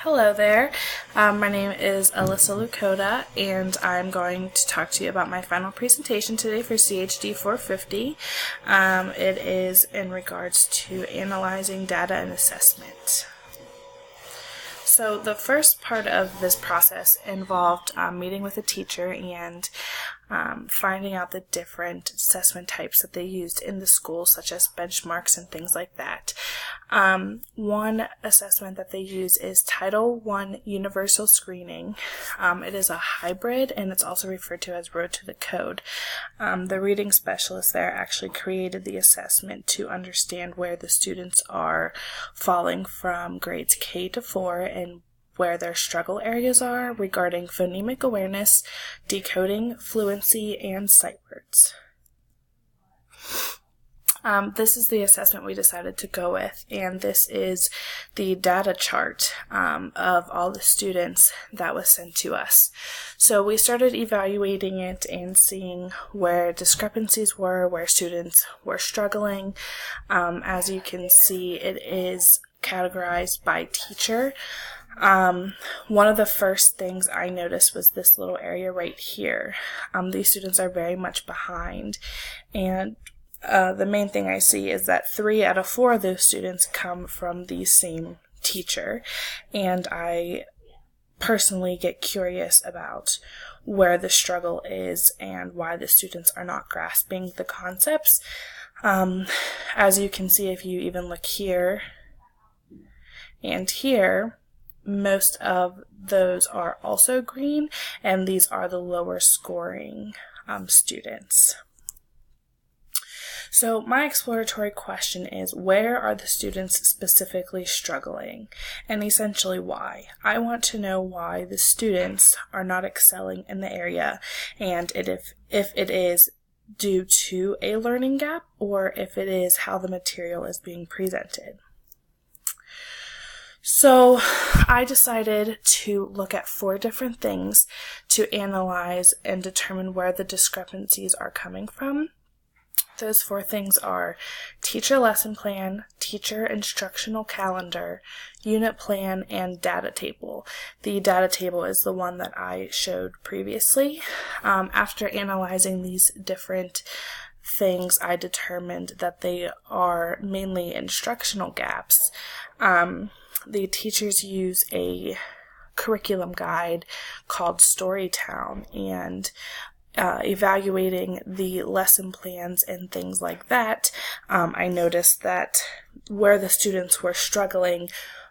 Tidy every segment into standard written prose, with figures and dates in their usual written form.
Hello there. My name is Alyssa Lakota, and I'm going to talk to you about my final presentation today for CHD 450. It is in regards to analyzing data and assessment. So the first part of this process involved meeting with a teacher and finding out the different assessment types that they used in the school, such as benchmarks and things like that. One assessment that they use is Title I Universal Screening. It is a hybrid, and it's also referred to as Road to the Code. The reading specialist there actually created the assessment to understand where the students are falling from grades K to 4 and where their struggle areas are regarding phonemic awareness, decoding, fluency, and sight words. This is the assessment we decided to go with, and this is the data chart of all the students that was sent to us. So we started evaluating it and seeing where discrepancies were, where students were struggling. As you can see, it is categorized by teacher. One of the first things I noticed was this little area right here. These students are very much behind, and the main thing I see is that 3 out of 4 of those students come from the same teacher, and I personally get curious about where the struggle is and why the students are not grasping the concepts. As you can see, if you even look here and here, most of those are also green, and these are the lower scoring students. So my exploratory question is, where are the students specifically struggling, and essentially why? I want to know why the students are not excelling in the area, and if it is due to a learning gap, or if it is how the material is being presented. So I decided to look at 4 different things to analyze and determine where the discrepancies are coming from. Those 4 things are teacher lesson plan, teacher instructional calendar, unit plan, and data table. The data table is the one that I showed previously. After analyzing these different things, I determined that they are mainly instructional gaps. The teachers use a curriculum guide called Storytown, and evaluating the lesson plans and things like that, I noticed that where the students were struggling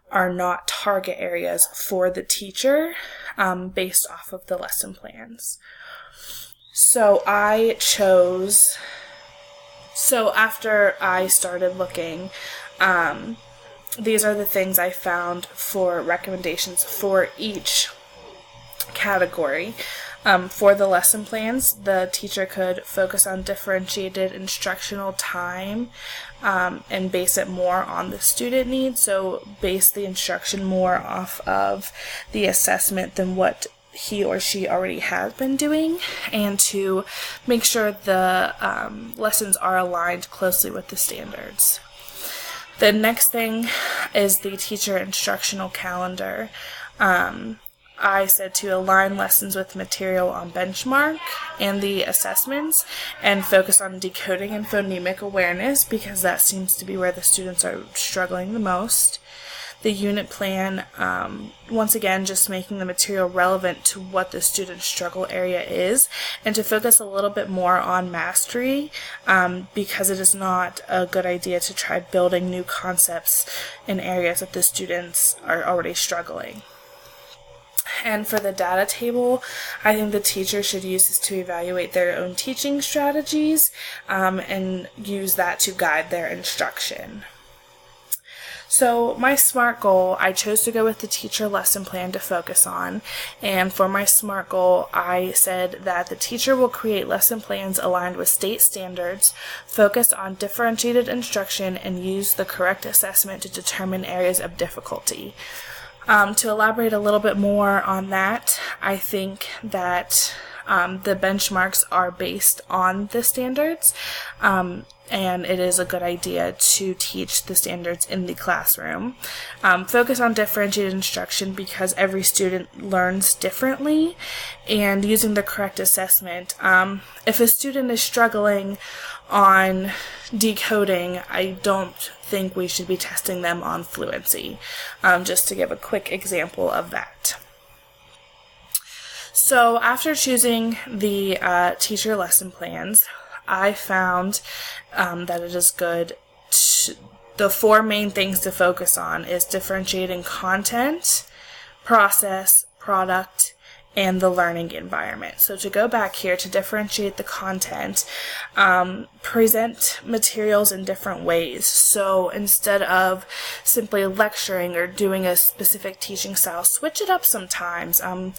are not target areas for the teacher based off of the lesson plans. So after I started looking, these are the things I found for recommendations for each category. For the lesson plans, the teacher could focus on differentiated instructional time and base it more on the student needs, so base the instruction more off of the assessment than what he or she already has been doing, and to make sure the lessons are aligned closely with the standards. The next thing is the teacher instructional calendar. I said to align lessons with material on benchmark and the assessments, and focus on decoding and phonemic awareness, because that seems to be where the students are struggling the most. The unit plan, once again, just making the material relevant to what the student's struggle area is, and to focus a little bit more on mastery, because it is not a good idea to try building new concepts in areas that the students are already struggling. And for the data table, I think the teacher should use this to evaluate their own teaching strategies and use that to guide their instruction. So my SMART goal, I chose to go with the teacher lesson plan to focus on, and for my SMART goal, I said that the teacher will create lesson plans aligned with state standards, focus on differentiated instruction, and use the correct assessment to determine areas of difficulty. To elaborate a little bit more on that, I think that The benchmarks are based on the standards, and it is a good idea to teach the standards in the classroom. Focus on differentiated instruction because every student learns differently, and using the correct assessment. If a student is struggling on decoding, I don't think we should be testing them on fluency, just to give a quick example of that. So after choosing the teacher lesson plans, I found that it is good the 4 main things to focus on is differentiating content, process, product, and the learning environment. So to go back here, to differentiate the content, present materials in different ways. So instead of simply lecturing or doing a specific teaching style, switch it up sometimes. On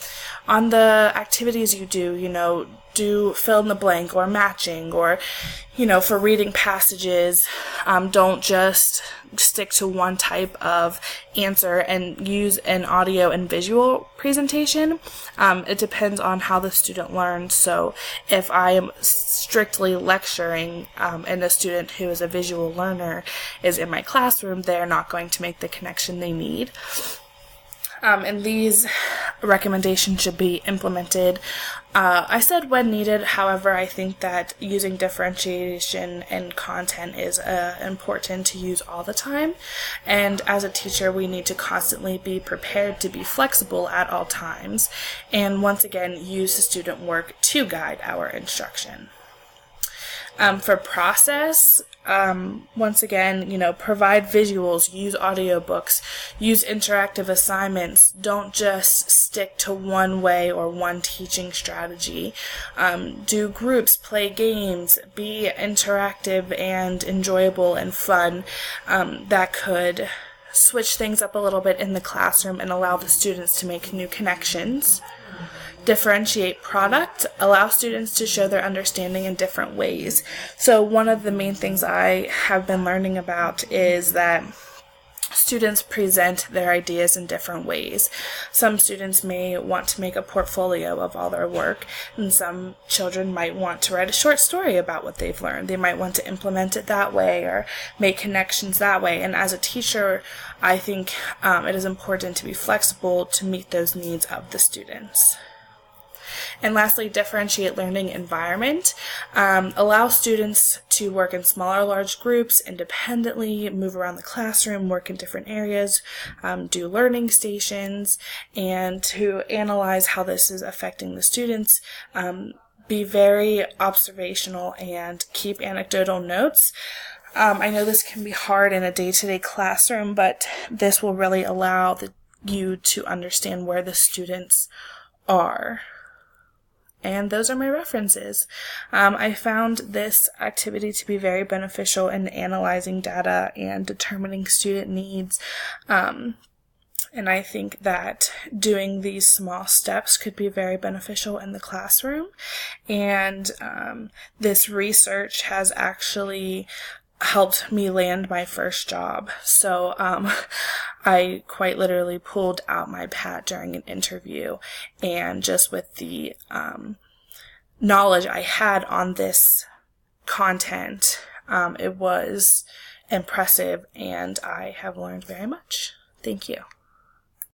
the activities you do, do fill in the blank or matching, or, for reading passages, don't just stick to one type of answer and use an audio and visual presentation. It depends on how the student learns. So if I am strictly lecturing and a student who is a visual learner is in my classroom, they're not going to make the connection they need. And these recommendations should be implemented. I said when needed, however, I think that using differentiation and content is important to use all the time. And as a teacher, we need to constantly be prepared to be flexible at all times. And once again, use the student work to guide our instruction. For process, once again, provide visuals, use audiobooks, use interactive assignments. Don't just stick to one way or one teaching strategy. Do groups, play games, be interactive and enjoyable and fun. That could switch things up a little bit in the classroom and allow the students to make new connections. Differentiate product, allow students to show their understanding in different ways. So one of the main things I have been learning about is that students present their ideas in different ways. Some students may want to make a portfolio of all their work, and some children might want to write a short story about what they've learned. They might want to implement it that way or make connections that way. And as a teacher, I think it is important to be flexible to meet those needs of the students. And lastly, differentiate learning environment. Allow students to work in small or large groups independently, move around the classroom, work in different areas, do learning stations, and to analyze how this is affecting the students. Be very observational and keep anecdotal notes. I know this can be hard in a day-to-day classroom, but this will really allow you to understand where the students are. And those are my references. I found this activity to be very beneficial in analyzing data and determining student needs. And I think that doing these small steps could be very beneficial in the classroom. And this research has actually helped me land my first job. So I quite literally pulled out my pad during an interview, and just with the knowledge I had on this content, it was impressive, and I have learned very much. Thank you.